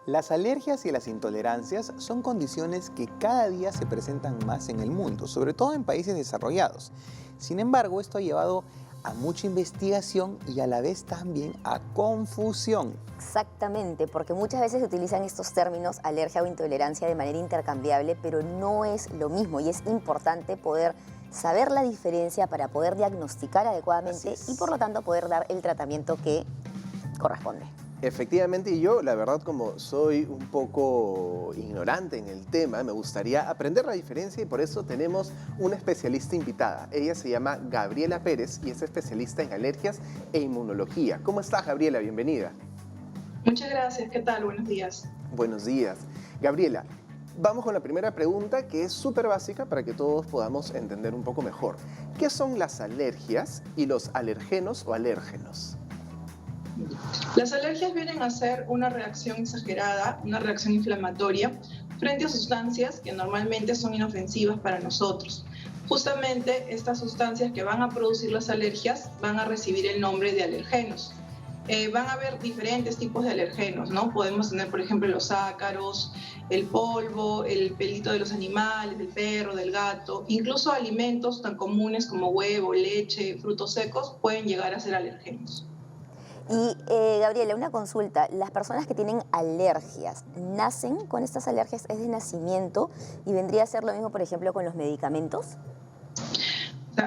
Las alergias y las intolerancias son condiciones que cada día se presentan más en el mundo, sobre todo en países desarrollados. Sin embargo, esto ha llevado a mucha investigación y a la vez también a confusión. Exactamente, porque muchas veces se utilizan estos términos alergia o intolerancia de manera intercambiable, pero no es lo mismo y es importante poder saber la diferencia para poder diagnosticar adecuadamente y por lo tanto poder dar el tratamiento que corresponde. Efectivamente, y yo, la verdad, como soy un poco ignorante en el tema, me gustaría aprender la diferencia y por eso tenemos una especialista invitada. Ella se llama Gabriela Pérez y es especialista en alergias e inmunología. ¿Cómo estás, Gabriela? Bienvenida. Muchas gracias. ¿Qué tal? Buenos días. Buenos días. Gabriela, vamos con la primera pregunta que es súper básica para que todos podamos entender un poco mejor. ¿Qué son las alergias y los alergenos o alérgenos? Las alergias vienen a ser una reacción exagerada, una reacción inflamatoria frente a sustancias que normalmente son inofensivas para nosotros. Justamente estas sustancias que van a producir las alergias van a recibir el nombre de alergenos. Van a haber diferentes tipos de alergenos, ¿no? Podemos tener, por ejemplo, los ácaros, el polvo, el pelito de los animales, del perro, del gato, incluso alimentos tan comunes como huevo, leche, frutos secos pueden llegar a ser alergenos. Y Gabriela, una consulta. Las personas que tienen alergias, ¿nacen con estas alergias? ¿Es de nacimiento? ¿Y vendría a ser lo mismo, por ejemplo, con los medicamentos?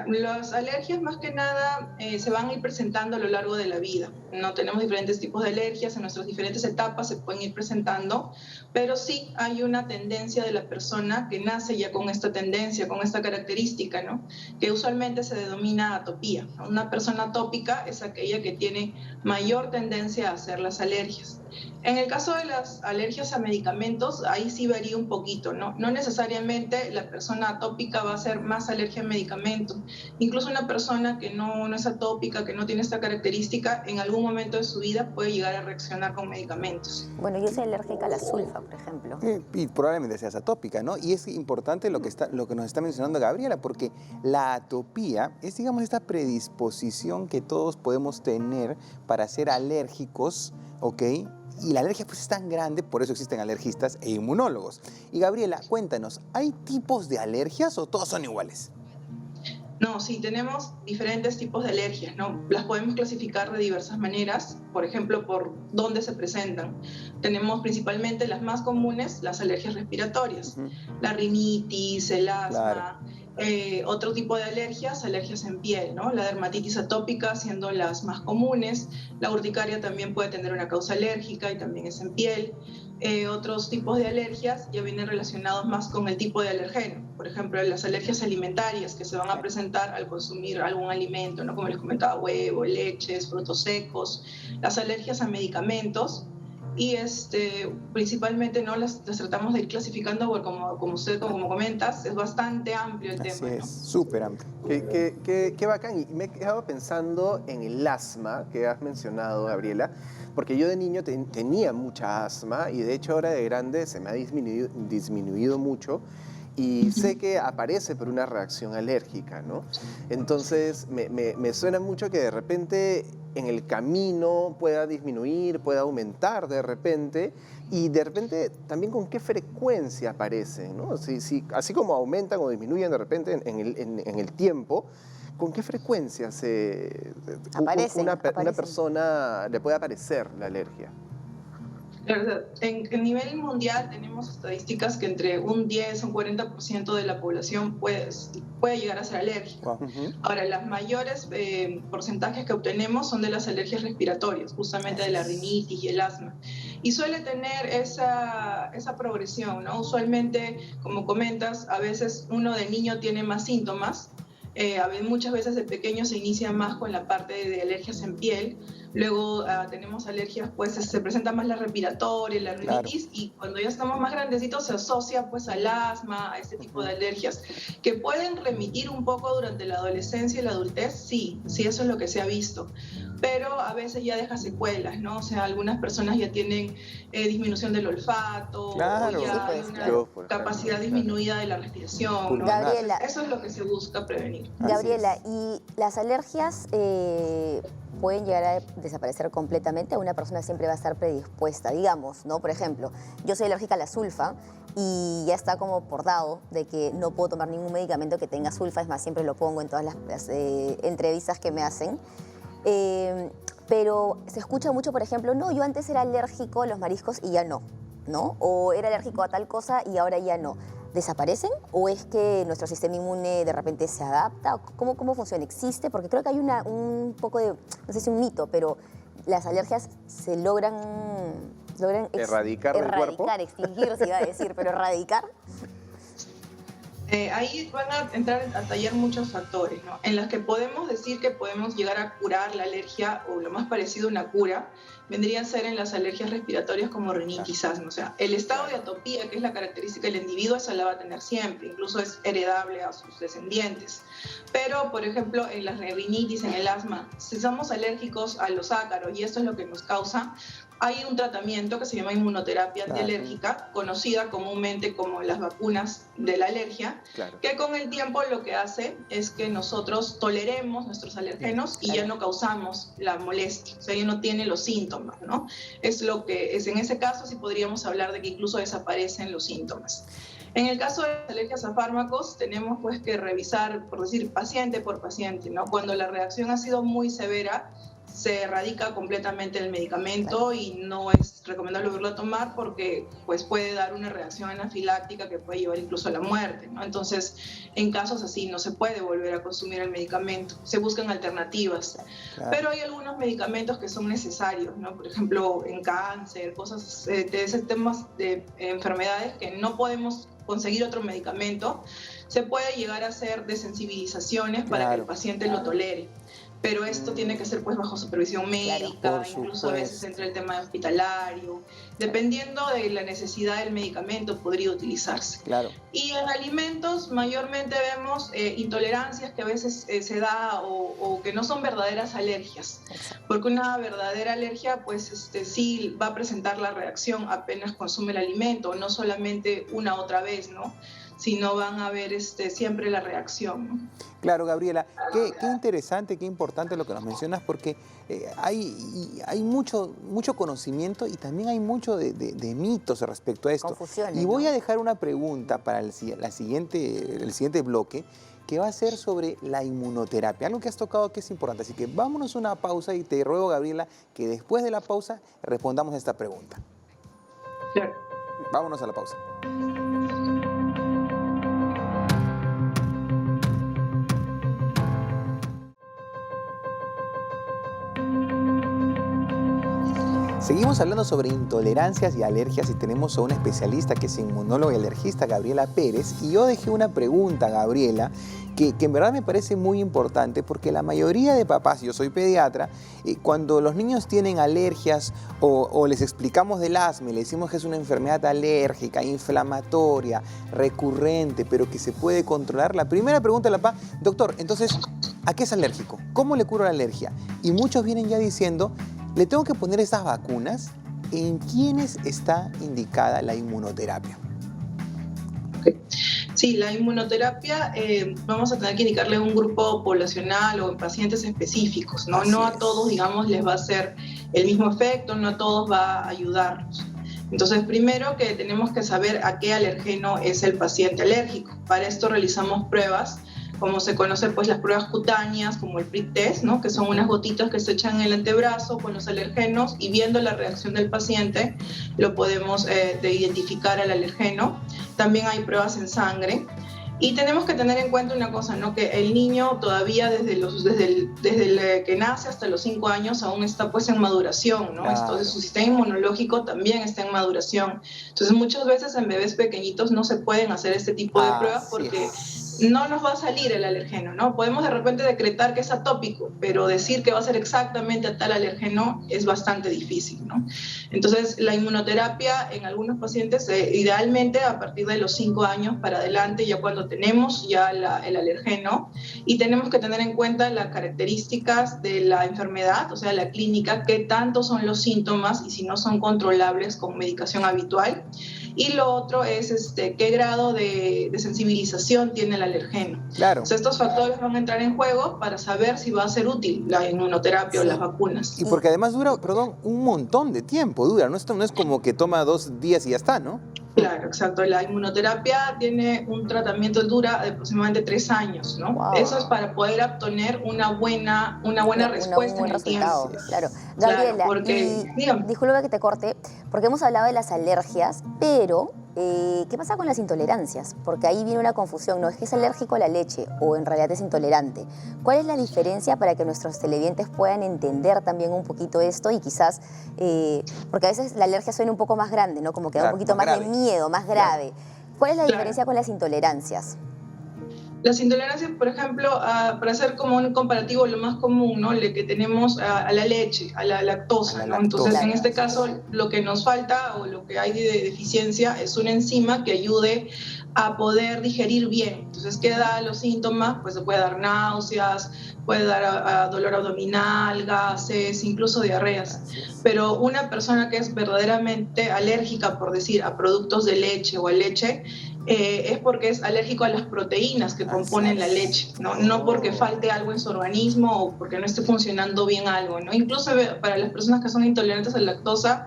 Las alergias más que nada se van a ir presentando a lo largo de la vida. No tenemos diferentes tipos de alergias, en nuestras diferentes etapas se pueden ir presentando, pero sí hay una tendencia de la persona que nace ya con esta tendencia, con esta característica, ¿no? Que usualmente se denomina atopía. Una persona atópica es aquella que tiene mayor tendencia a hacer las alergias. En el caso de las alergias a medicamentos, ahí sí varía un poquito, ¿no? No necesariamente la persona atópica va a hacer más alergia a medicamentos. Incluso una persona que no es atópica, que no tiene esta característica, en algún momento de su vida puede llegar a reaccionar con medicamentos. Bueno, yo soy alérgica a la sulfa, por ejemplo. Y probablemente seas atópica, ¿no? Y es importante lo que nos está mencionando Gabriela, porque la atopía es, digamos, esta predisposición que todos podemos tener para ser alérgicos, ¿ok? Y la alergia pues es tan grande, por eso existen alergistas e inmunólogos. Y Gabriela, cuéntanos, ¿hay tipos de alergias o todos son iguales? No, sí, tenemos diferentes tipos de alergias, ¿no? Las podemos clasificar de diversas maneras, por ejemplo, por dónde se presentan. Tenemos principalmente las más comunes, las alergias respiratorias, la rinitis, el asma, otro tipo de alergias en piel, ¿no? La dermatitis atópica siendo las más comunes, la urticaria también puede tener una causa alérgica y también es en piel. Otros tipos de alergias ya vienen relacionados más con el tipo de alergeno. Por ejemplo, las alergias alimentarias que se van a presentar al consumir algún alimento, ¿no? Como les comentaba, huevo, leches, frutos secos. Las alergias a medicamentos y principalmente no las tratamos de ir clasificando porque como usted como comentas, es bastante amplio el tema. Así es, ¿no? súper amplio. Qué bacán. Y me he quedado pensando en el asma que has mencionado, Gabriela, porque yo de niño tenía mucha asma y de hecho ahora de grande se me ha disminuido mucho y sé que aparece por una reacción alérgica, ¿no? Entonces me suena mucho que de repente en el camino pueda disminuir, pueda aumentar de repente y de repente también con qué frecuencia aparecen, ¿no? Así como aumentan o disminuyen de repente en el tiempo, ¿con qué frecuencia una persona le puede aparecer la alergia? En nivel mundial tenemos estadísticas que entre un 10 o un 40% de la población puede llegar a ser alérgica. Ahora, las mayores porcentajes que obtenemos son de las alergias respiratorias, justamente de la rinitis y el asma. Y suele tener esa progresión, ¿no? Usualmente, como comentas, a veces uno de niño tiene más síntomas. Muchas veces de pequeño se inicia más con la parte de alergias en piel, luego tenemos alergias, pues se presenta más la respiratoria, la rinitis, claro. Y cuando ya estamos más grandecitos se asocia pues al asma, a este tipo de alergias, que pueden remitir un poco durante la adolescencia y la adultez, sí, eso es lo que se ha visto. pero a veces ya deja secuelas, ¿no? O sea, algunas personas ya tienen disminución del olfato, Claro. o ya Sí, hay pues, una claro. capacidad disminuida de la respiración, ¿no? Pulmonar. Gabriela, Eso es lo que se busca prevenir. Así Gabriela, es. ¿y las alergias pueden llegar a desaparecer completamente? Una persona siempre va a estar predispuesta, digamos, ¿no? Por ejemplo, yo soy alérgica a la sulfa y ya está como por dado de que no puedo tomar ningún medicamento que tenga sulfa, es más, siempre lo pongo en todas las entrevistas que me hacen. Pero se escucha mucho, por ejemplo, no, yo antes era alérgico a los mariscos y ya no, ¿no? O era alérgico a tal cosa y ahora ya no. ¿Desaparecen o es que nuestro sistema inmune de repente se adapta? ¿Cómo funciona? ¿Existe? Porque creo que hay un poco de, no sé si un mito, pero las alergias se logran ¿Erradicar del cuerpo? Extinguir, se iba a decir, pero erradicar. Ahí van a entrar a tallar muchos factores, ¿no? En los que podemos decir que podemos llegar a curar la alergia, o lo más parecido a una cura, vendría a ser en las alergias respiratorias como rinitis, asma. O sea, el estado de atopía, que es la característica del individuo, esa la va a tener siempre, incluso es heredable a sus descendientes. Pero, por ejemplo, en la rinitis, en el asma, si somos alérgicos a los ácaros, y esto es lo que nos causa, hay un tratamiento que se llama inmunoterapia antialérgica, conocida comúnmente como las vacunas de la alergia, que con el tiempo lo que hace es que nosotros toleremos nuestros alergenos y ya no causamos la molestia, o sea, ya no tiene los síntomas, ¿no? Es lo que es, en ese caso sí podríamos hablar de que incluso desaparecen los síntomas. En el caso de las alergias a fármacos, tenemos pues que revisar, por decir, paciente por paciente, ¿no? Cuando la reacción ha sido muy severa, se erradica completamente el medicamento y no es recomendable volverlo a tomar porque pues, puede dar una reacción anafiláctica que puede llevar incluso a la muerte, ¿no? Entonces, en casos así no se puede volver a consumir el medicamento, se buscan alternativas. Claro. Pero hay algunos medicamentos que son necesarios, ¿no? Por ejemplo, en cáncer, cosas de ese temas de enfermedades que no podemos conseguir otro medicamento, se puede llegar a hacer desensibilizaciones para que el paciente lo tolere. Pero esto tiene que ser pues bajo supervisión médica, incluso a veces entra el tema hospitalario, dependiendo de la necesidad del medicamento podría utilizarse. Claro. Y en alimentos mayormente vemos intolerancias que a veces se da o que no son verdaderas alergias, porque una verdadera alergia pues sí va a presentar la reacción apenas consume el alimento, no solamente una otra vez, ¿no? Sino van a ver siempre la reacción, ¿no? Claro, Gabriela, qué interesante, qué importante lo que nos mencionas, porque hay mucho conocimiento y también hay mucho de mitos respecto a esto. Confusiones, y voy ¿no? a dejar una pregunta para el siguiente bloque, que va a ser sobre la inmunoterapia, algo que has tocado que es importante. Así que vámonos a una pausa y te ruego, Gabriela, que después de la pausa respondamos a esta pregunta. Claro. Vámonos a la pausa. Seguimos hablando sobre intolerancias y alergias y tenemos a una especialista que es inmunóloga y alergista, Gabriela Pérez. Y yo dejé una pregunta, Gabriela, que en verdad me parece muy importante porque la mayoría de papás, yo soy pediatra, cuando los niños tienen alergias o les explicamos del asma y le decimos que es una enfermedad alérgica, inflamatoria, recurrente, pero que se puede controlar, la primera pregunta de la papá, doctor, entonces, ¿a qué es alérgico? ¿Cómo le curo la alergia? Y muchos vienen ya diciendo, ¿le tengo que poner estas vacunas? ¿En quiénes está indicada la inmunoterapia? Sí, la inmunoterapia vamos a tener que indicarle a un grupo poblacional o en pacientes específicos, ¿no? No a todos, digamos, les va a hacer el mismo efecto, no a todos va a ayudarnos. Entonces, primero que tenemos que saber a qué alergeno es el paciente alérgico. Para esto realizamos pruebas, como se conocen pues las pruebas cutáneas, como el prick test, ¿no? Que son unas gotitas que se echan en el antebrazo con los alergenos y viendo la reacción del paciente lo podemos identificar al alergeno. También hay pruebas en sangre y tenemos que tener en cuenta una cosa, ¿no? Que el niño todavía desde el que nace hasta los 5 años aún está pues en maduración, ¿no? Claro. Entonces su sistema inmunológico también está en maduración. Entonces muchas veces en bebés pequeñitos no se pueden hacer este tipo de pruebas porque no nos va a salir el alergeno, ¿no? Podemos de repente decretar que es atópico, pero decir que va a ser exactamente a tal alergeno es bastante difícil, ¿no? Entonces, la inmunoterapia en algunos pacientes, idealmente a partir de los 5 años para adelante, ya cuando tenemos ya el alergeno, y tenemos que tener en cuenta las características de la enfermedad, o sea, la clínica, qué tanto son los síntomas y si no son controlables con medicación habitual. Y lo otro es qué grado de sensibilización tiene el alergeno. Claro. O sea, estos factores van a entrar en juego para saber si va a ser útil la inmunoterapia o las vacunas. Y porque además dura, perdón, un montón de tiempo dura, ¿no? Esto no es como que toma 2 días y ya está, ¿no? Claro, exacto. La inmunoterapia tiene un tratamiento dura de aproximadamente 3 años, ¿no? Wow. Eso es para poder obtener una buena respuesta un en el resultado, tiempo. claro. Claro, Gabriela, porque, dígame. disculpa que te corte, porque hemos hablado de las alergias, pero ¿qué pasa con las intolerancias? Porque ahí viene una confusión, ¿no? ¿Es que es alérgico a la leche o en realidad es intolerante? ¿Cuál es la diferencia para que nuestros televidentes puedan entender también un poquito esto y quizás, porque a veces la alergia suena un poco más grande, ¿no? Como que da un poquito más de miedo, más grave. ¿Cuál es la diferencia con las intolerancias? Las intolerancias, por ejemplo, para hacer como un comparativo, lo más común, ¿no? Que tenemos a la leche, a la lactosa, ¿no? Entonces, en este caso, lo que nos falta o lo que hay de deficiencia es una enzima que ayude a poder digerir bien. Entonces, ¿qué da los síntomas? Pues se puede dar náuseas, puede dar dolor abdominal, gases, incluso diarreas. Pero una persona que es verdaderamente alérgica, por decir, a productos de leche o a leche, es porque es alérgico a las proteínas que componen la leche, ¿no? No porque falte algo en su organismo o porque no esté funcionando bien algo, ¿no? Incluso para las personas que son intolerantes a la lactosa,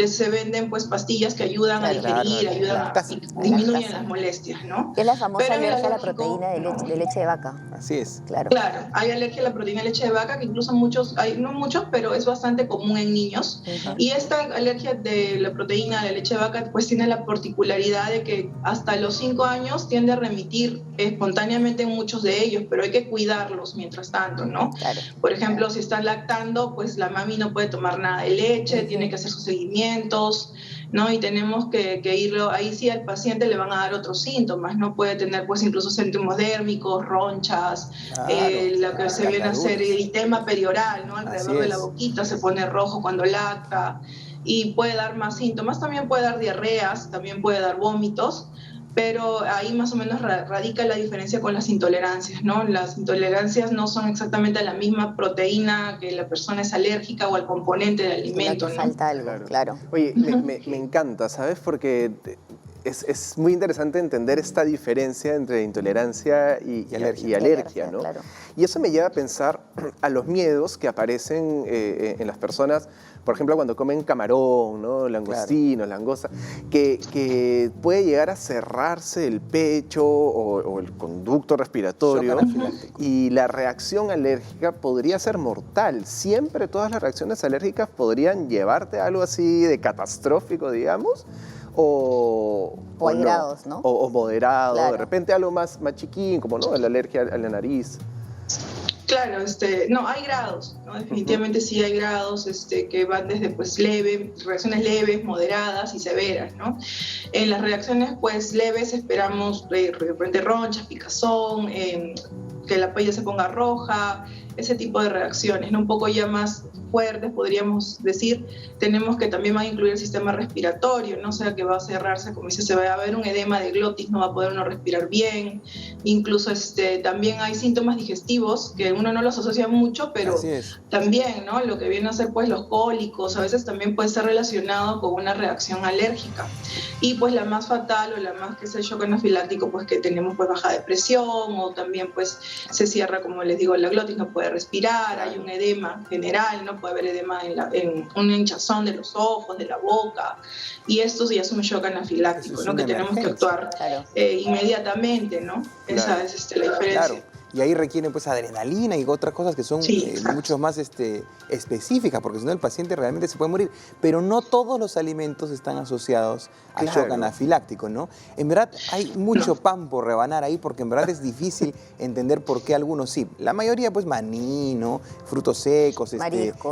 se venden pues pastillas que ayudan a digerir, ayudan a disminuyen las molestias, ¿no? Que es la famosa Pero alergia a la proteína de leche de vaca. Así es. Claro. Claro, hay alergia a la proteína de leche de vaca que incluso no muchos, pero es bastante común en niños. Y esta alergia de la proteína de la leche de vaca pues tiene la particularidad de que hasta los 5 años tiende a remitir espontáneamente en muchos de ellos, pero hay que cuidarlos mientras tanto, ¿no? Claro. Por ejemplo, si están lactando, pues la mami no puede tomar nada de leche, tiene que hacer sus seguimientos, ¿no? Y tenemos que irlo, ahí sí al paciente le van a dar otros síntomas, ¿no? Puede tener pues incluso síntomas dérmicos, ronchas, lo que se viene a hacer eritema perioral, ¿no? Alrededor de la boquita se pone rojo cuando lacta y puede dar más síntomas, también puede dar diarreas, también puede dar vómitos, pero ahí más o menos radica la diferencia con las intolerancias, ¿no? Las intolerancias no son exactamente a la misma proteína que la persona es alérgica o al componente del alimento, ¿no? Falta algo, claro. Oye, me encanta, ¿sabes? Porque es muy interesante entender esta diferencia entre intolerancia y alergia, ¿no? Claro. Y eso me lleva a pensar a los miedos que aparecen en las personas, por ejemplo, cuando comen camarón, ¿no? Langostinos, langosta, que puede llegar a cerrarse el pecho o el conducto respiratorio y la reacción alérgica podría ser mortal. Siempre todas las reacciones alérgicas podrían llevarte a algo así de catastrófico, digamos. O hay grados, ¿no? O moderado, claro. De repente algo más chiquín, como ¿no? La alergia a la nariz. Claro, no, hay grados, ¿no? Definitivamente sí hay grados que van desde pues reacciones leves, moderadas y severas, ¿no? En las reacciones pues leves esperamos de repente ronchas, picazón, que la piel se ponga roja, ese tipo de reacciones, ¿no? Un poco ya más fuertes, podríamos decir, tenemos que también va a incluir el sistema respiratorio, ¿no? O sea, que va a cerrarse, como dice, se va a ver un edema de glotis, no va a poder uno respirar bien, incluso también hay síntomas digestivos que uno no los asocia mucho, pero también, ¿no? Lo que viene a ser, pues, los cólicos, a veces también puede ser relacionado con una reacción alérgica. Y, pues, la más fatal o la más que es el shock anafiláctico, pues, que tenemos, pues, baja de presión o también, pues, se cierra, como les digo, la glotis, no puede respirar, hay un edema general, ¿no? Puede haber edema en una hinchazón de los ojos, de la boca, y esto ya es un shock anafiláctico, ¿no? Que tenemos que actuar inmediatamente, ¿no? Esa es la diferencia. Claro. Y ahí requieren pues adrenalina y otras cosas que son Sí, exacto. mucho más específicas, porque si no el paciente realmente se puede morir. Pero no todos los alimentos están asociados a shock Claro. anafiláctico, ¿no? En verdad hay mucho pan por rebanar ahí, porque en verdad es difícil entender por qué algunos sí. La mayoría pues maní, ¿no? Frutos secos,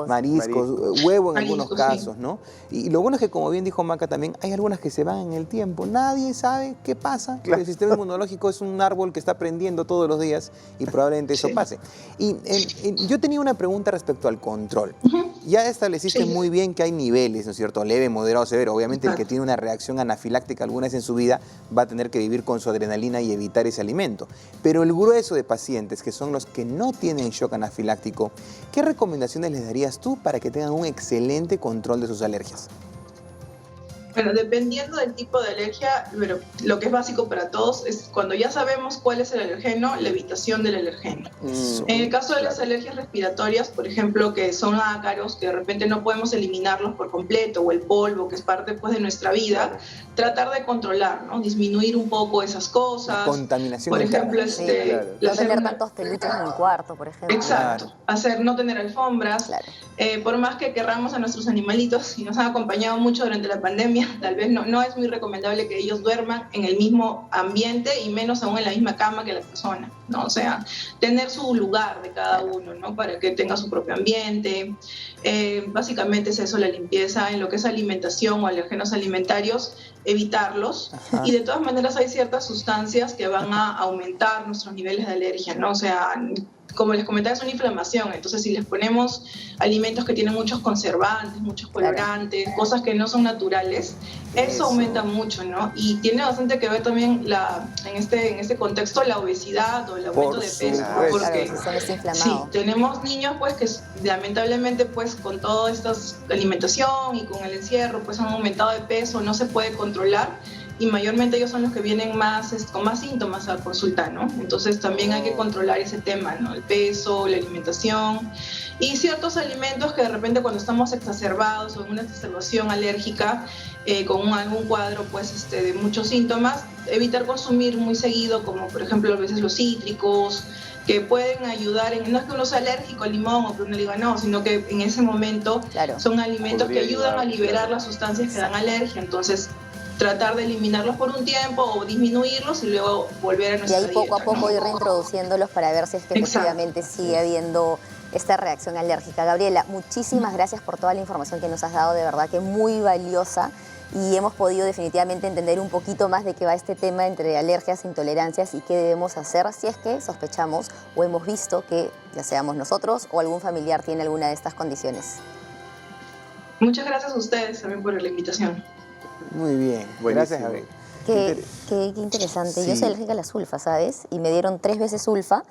mariscos, huevo en algunos Mariscos, sí. casos, ¿no? Y lo bueno es que, como bien dijo Maca también, hay algunas que se van en el tiempo. Nadie sabe qué pasa. Claro. El sistema inmunológico es un árbol que está aprendiendo todos los días y probablemente eso Sí. pase. Y yo tenía una pregunta respecto al control. Ujú. Ya estableciste Sí. muy bien que hay niveles, ¿no es cierto? Leve, moderado, severo. Obviamente el que Exacto. tiene una reacción anafiláctica alguna vez en su vida va a tener que vivir con su adrenalina y evitar ese alimento. Pero el grueso de pacientes, que son los que no tienen shock anafiláctico, ¿qué recomendaciones les darías tú para que tengan un excelente control de sus alergias? Bueno, dependiendo del tipo de alergia, pero lo que es básico para todos es cuando ya sabemos cuál es el alergeno, la evitación del alergeno. En el caso de las alergias respiratorias, por ejemplo, que son ácaros, que de repente no podemos eliminarlos por completo, o el polvo, que es parte pues, de nuestra vida, tratar de controlar, ¿no? Disminuir un poco esas cosas. Contaminación Por interna. ejemplo, Sí, claro. No hacer tener una- tantos peluches en el cuarto, por ejemplo. Exacto, no tener alfombras. Claro. Por más que querramos a nuestros animalitos y nos han acompañado mucho durante la pandemia, tal vez no es muy recomendable que ellos duerman en el mismo ambiente y menos aún en la misma cama que la persona, ¿no? O sea, tener su lugar de cada uno, ¿no? Para que tenga su propio ambiente. Básicamente es eso, la limpieza en lo que es alimentación o alérgenos alimentarios, evitarlos. Ajá. Y de todas maneras hay ciertas sustancias que van a aumentar nuestros niveles de alergia, ¿no? O sea, como les comentaba, es una inflamación. Entonces, si les ponemos alimentos que tienen muchos conservantes, muchos colorantes, cosas que no son naturales, eso aumenta mucho, ¿no? Y tiene bastante que ver también en este contexto la obesidad o el aumento Por de peso, ¿no? supuesto. Porque Claro, si son sí, inflamados. tenemos niños pues que lamentablemente pues con toda esta alimentación y con el encierro pues han aumentado de peso, no se puede controlar y mayormente ellos son los que vienen con más síntomas a consulta, ¿no? Entonces también hay que controlar ese tema, ¿no? El peso, la alimentación y ciertos alimentos que de repente cuando estamos exacerbados o en una exacerbación alérgica con algún cuadro pues de muchos síntomas, evitar consumir muy seguido, como por ejemplo a veces los cítricos, que pueden ayudar, no es que uno sea alérgico al limón o que uno le diga no, sino que en ese momento Claro. son alimentos Podría que ayudan ayudar, a liberar claro. las sustancias que dan alergia, entonces tratar de eliminarlos por un tiempo o disminuirlos y luego volver a Y nuestra ahí poco a dieta, poco ¿no? ir reintroduciéndolos para ver si es que Exacto. efectivamente sigue habiendo esta reacción alérgica. Gabriela, muchísimas gracias por toda la información que nos has dado, de verdad que muy valiosa y hemos podido definitivamente entender un poquito más de qué va este tema entre alergias, intolerancias y qué debemos hacer si es que sospechamos o hemos visto que ya seamos nosotros o algún familiar tiene alguna de estas condiciones. Muchas gracias a ustedes también por la invitación. Muy bien. Buenísimo. Gracias, Gabriel. Qué interesante. Yo Sí. soy alérgica a la sulfa, ¿sabes? Y me dieron 3 veces sulfa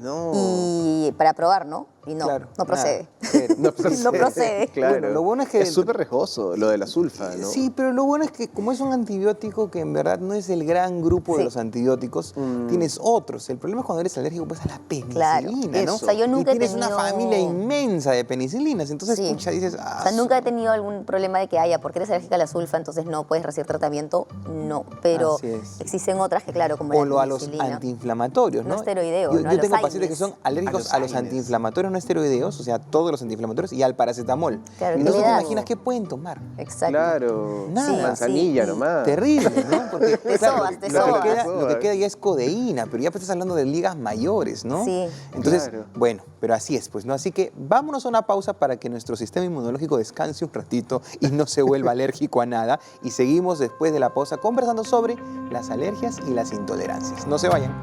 No. y para probar, ¿no? Y no, Claro, no procede. nada, cero. No procede. No procede. Claro. Bueno, lo bueno es que- es súper riesgoso lo de la sulfa, ¿no? Sí, pero lo bueno es que como es un antibiótico que en verdad no es el gran grupo de Sí. los antibióticos, tienes otros. El problema es cuando eres alérgico pues a la penicilina, Claro, ¿no? o sea, yo nunca he y tienes una tenido- familia inmensa de penicilinas, entonces Sí. pucha, dices, O sea, nunca he tenido algún problema de que haya, porque eres alérgica a la sulfa, entonces no puedes recibir tratamiento, no. Pero Así es. existen otras que, claro, como o la lo a los penicilina. antiinflamatorios, ¿no? No esteroideo, Yo, ¿no? A yo los tengo pacientes que AINES. son alérgicos A a los los AINES. antiinflamatorios no esteroideos, o sea, todos los antiinflamatorios y al paracetamol. Claro, ¿qué Entonces le te das? imaginas qué pueden tomar. Exacto. Claro. Nada. Manzanilla Sí, y- nomás. Terrible, ¿no? Porque Te claro, sobas, lo, te lo sobas. que queda, lo que queda ya es codeína, pero ya pues estás hablando de ligas mayores, ¿no? Sí. Entonces, Claro. bueno, pero así es, pues, ¿no? Así que vámonos a una pausa para que nuestro sistema inmunológico descanse un ratito y no se vuelva alérgico a nada. Y seguimos después de la pausa conversando sobre las alergias y las intolerancias. No se vayan.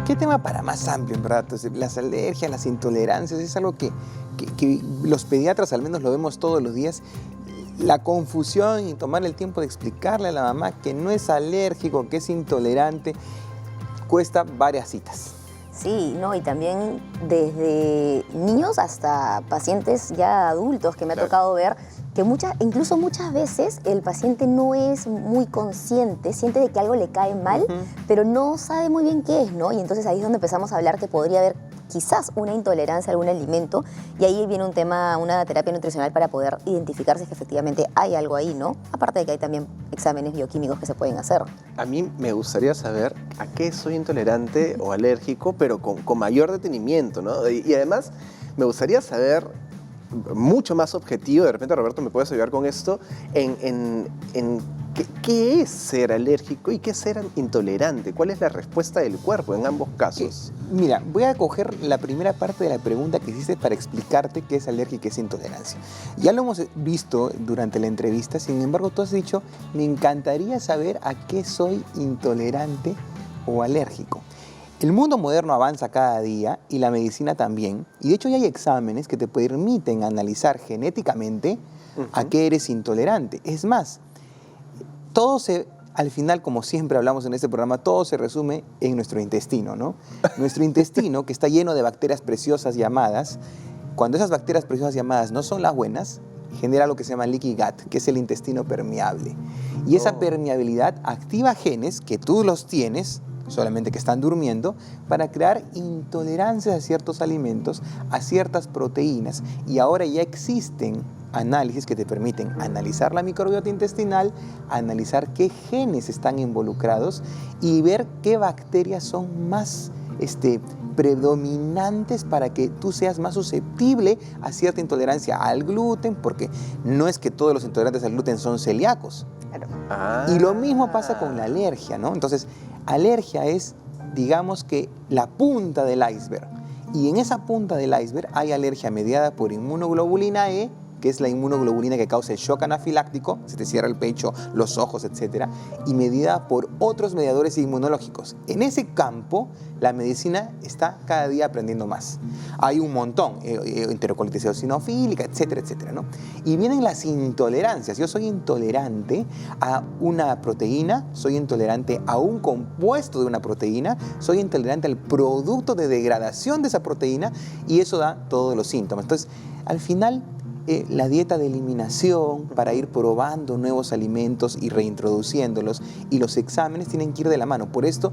¿Qué tema para más amplio, en verdad? Entonces, las alergias, las intolerancias, es algo que los pediatras al menos lo vemos todos los días. La confusión y tomar el tiempo de explicarle a la mamá que no es alérgico, que es intolerante, cuesta varias citas. Sí, no, y también desde niños hasta pacientes ya adultos que me ha Claro. tocado ver que incluso muchas veces el paciente no es muy consciente, siente de que algo le cae mal, Ujú. pero no sabe muy bien qué es, ¿no? Y entonces ahí es donde empezamos a hablar que podría haber quizás una intolerancia a algún alimento, y ahí viene un tema, una terapia nutricional para poder identificar si es que efectivamente hay algo ahí, ¿no? Aparte de que hay también exámenes bioquímicos que se pueden hacer. A mí me gustaría saber a qué soy intolerante o alérgico, pero con mayor detenimiento, ¿no? Y además me gustaría saber, mucho más objetivo, de repente Roberto me puedes ayudar con esto, en qué es ser alérgico y qué es ser intolerante. ¿Cuál es la respuesta del cuerpo en ambos casos? Mira, voy a coger la primera parte de la pregunta que hiciste para explicarte qué es alergia y qué es intolerancia. Ya lo hemos visto durante la entrevista, sin embargo tú has dicho, me encantaría saber a qué soy intolerante o alérgico. El mundo moderno avanza cada día y la medicina también, y de hecho ya hay exámenes que te permiten analizar genéticamente a qué eres intolerante. Es más, al final, como siempre hablamos en este programa, todo se resume en nuestro intestino, ¿no? Nuestro intestino, que está lleno de bacterias preciosas llamadas, cuando esas bacterias preciosas llamadas no son las buenas, genera lo que se llama leaky gut, que es el intestino permeable. Y esa permeabilidad activa genes que tú los tienes, solamente que están durmiendo, para crear intolerancias a ciertos alimentos, a ciertas proteínas. Y ahora ya existen análisis que te permiten analizar la microbiota intestinal, analizar qué genes están involucrados y ver qué bacterias son más predominantes para que tú seas más susceptible a cierta intolerancia al gluten, porque no es que todos los intolerantes al gluten son celíacos. Y lo mismo pasa con la alergia, ¿no? Entonces, alergia es, digamos que, la punta del iceberg. Y en esa punta del iceberg hay alergia mediada por inmunoglobulina E, que es la inmunoglobulina que causa el shock anafiláctico, se te cierra el pecho, los ojos, etc., y mediada por otros mediadores inmunológicos. En ese campo, la medicina está cada día aprendiendo más. Hay un montón, enterocolitis eosinofílica, etcétera, etcétera, ¿no? Y vienen las intolerancias. Yo soy intolerante a una proteína, soy intolerante a un compuesto de una proteína, soy intolerante al producto de degradación de esa proteína, y eso da todos los síntomas. Entonces, al final, la dieta de eliminación para ir probando nuevos alimentos y reintroduciéndolos, y los exámenes tienen que ir de la mano. Por eso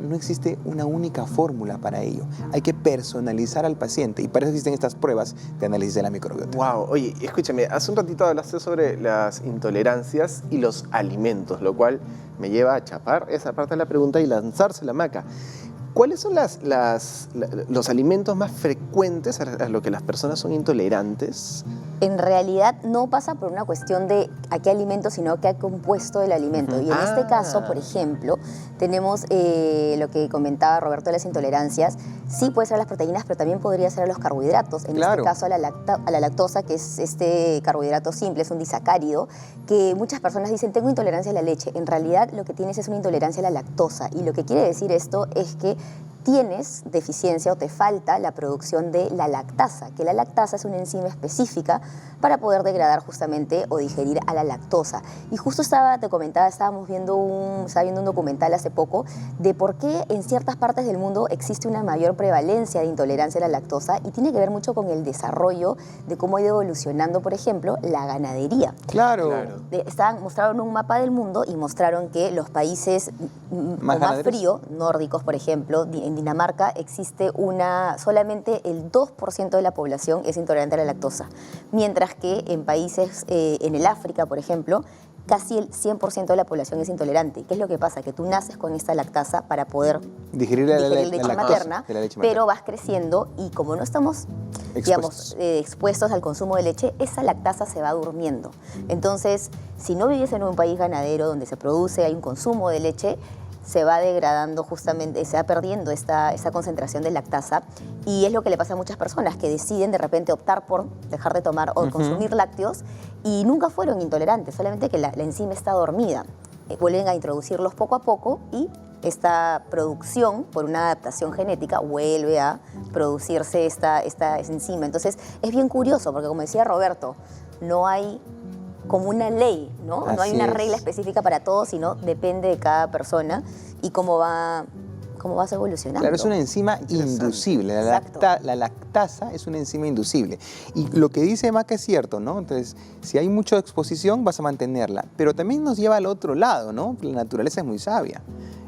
no existe una única fórmula para ello. Hay que personalizar al paciente, y para eso existen estas pruebas de análisis de la microbiota. Wow, oye, escúchame, hace un ratito hablaste sobre las intolerancias y los alimentos, lo cual me lleva a chapar esa parte de la pregunta y lanzarse la maca. ¿Cuáles son los alimentos más frecuentes a lo que las personas son intolerantes? En realidad no pasa por una cuestión de a qué alimento, sino que a compuesto del alimento. Y en este caso, por ejemplo, tenemos lo que comentaba Roberto de las intolerancias. Sí puede ser a las proteínas, pero también podría ser a los carbohidratos. En este caso a la lactosa, que es este carbohidrato simple, es un disacárido, que muchas personas dicen, tengo intolerancia a la leche. En realidad lo que tienes es una intolerancia a la lactosa. Y lo que quiere decir esto es que tienes deficiencia o te falta la producción de la lactasa, que la lactasa es una enzima específica para poder degradar justamente o digerir a la lactosa. Y justo te comentaba, estaba viendo un documental hace poco de por qué en ciertas partes del mundo existe una mayor prevalencia de intolerancia a la lactosa, y tiene que ver mucho con el desarrollo de cómo ha ido evolucionando, por ejemplo, la ganadería. Claro. Mostraron un mapa del mundo y mostraron que los países con más frío, nórdicos, por ejemplo, en Dinamarca existe solamente el 2% de la población es intolerante a la lactosa, mientras que en países, en el África, por ejemplo, casi el 100% de la población es intolerante. ¿Qué es lo que pasa? Que tú naces con esta lactasa para poder digerir la leche materna, pero vas creciendo y como no estamos expuestos al consumo de leche, esa lactasa se va durmiendo. Entonces, si no vives en un país ganadero donde se produce, hay un consumo de leche, se va degradando justamente, se va perdiendo esa concentración de lactasa, y es lo que le pasa a muchas personas que deciden de repente optar por dejar de tomar o consumir lácteos y nunca fueron intolerantes, solamente que la enzima está dormida. Vuelven a introducirlos poco a poco y esta producción, por una adaptación genética, vuelve a producirse esta enzima. Entonces es bien curioso porque, como decía Roberto, no hay como una ley, ¿no? No hay una regla específica para todos, sino depende de cada persona y cómo vas evolucionando. Claro, es una enzima inducible. La lactasa es una enzima inducible. Y lo que dice Maca es cierto, ¿no? Entonces, si hay mucha exposición, vas a mantenerla. Pero también nos lleva al otro lado, ¿no? La naturaleza es muy sabia.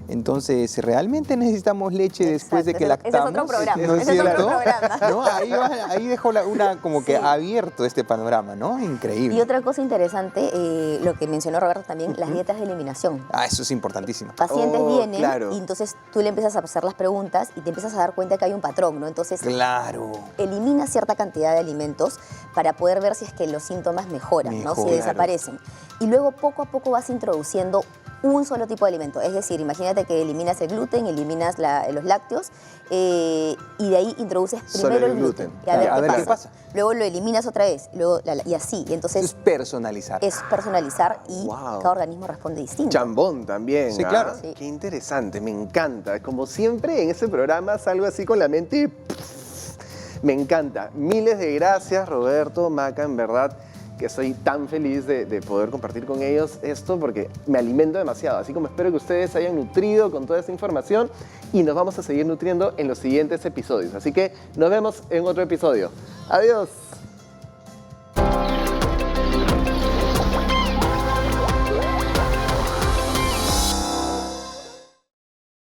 Entonces, ¿realmente necesitamos leche después de que Exacto, lactamos? ese es otro programa, ¿No es ese es otro cierto? programa. ¿No? Ahí dejó una como que Sí. abierto este panorama, ¿no? Increíble. Y otra cosa interesante, lo que mencionó Roberto también, las dietas de eliminación. Ah, eso es importantísimo. Pacientes Oh, vienen claro. y entonces tú le empiezas a hacer las preguntas y te empiezas a dar cuenta que hay un patrón, ¿no? Entonces, Claro. elimina cierta cantidad de alimentos para poder ver si es que los síntomas mejoran, ¿no? Si Mejoran. desaparecen. Y luego poco a poco vas introduciendo un solo tipo de alimento. Es decir, imagínate que eliminas el gluten, eliminas los lácteos y de ahí introduces Solo primero el el gluten. gluten. Y a ver, Ya, qué, a ver pasa. qué pasa. Luego lo eliminas otra vez luego, y así. Y Eso es entonces personalizar. es personalizar y Wow. cada organismo responde distinto. Chambón también. Sí, ¿ah? claro. Sí. Qué interesante, me encanta. Como siempre en este programa salgo así con la mente y me encanta. Miles de gracias, Roberto, Maca, en verdad que soy tan feliz de poder compartir con ellos esto porque me alimento demasiado. Así como espero que ustedes se hayan nutrido con toda esta información y nos vamos a seguir nutriendo en los siguientes episodios. Así que nos vemos en otro episodio. Adiós.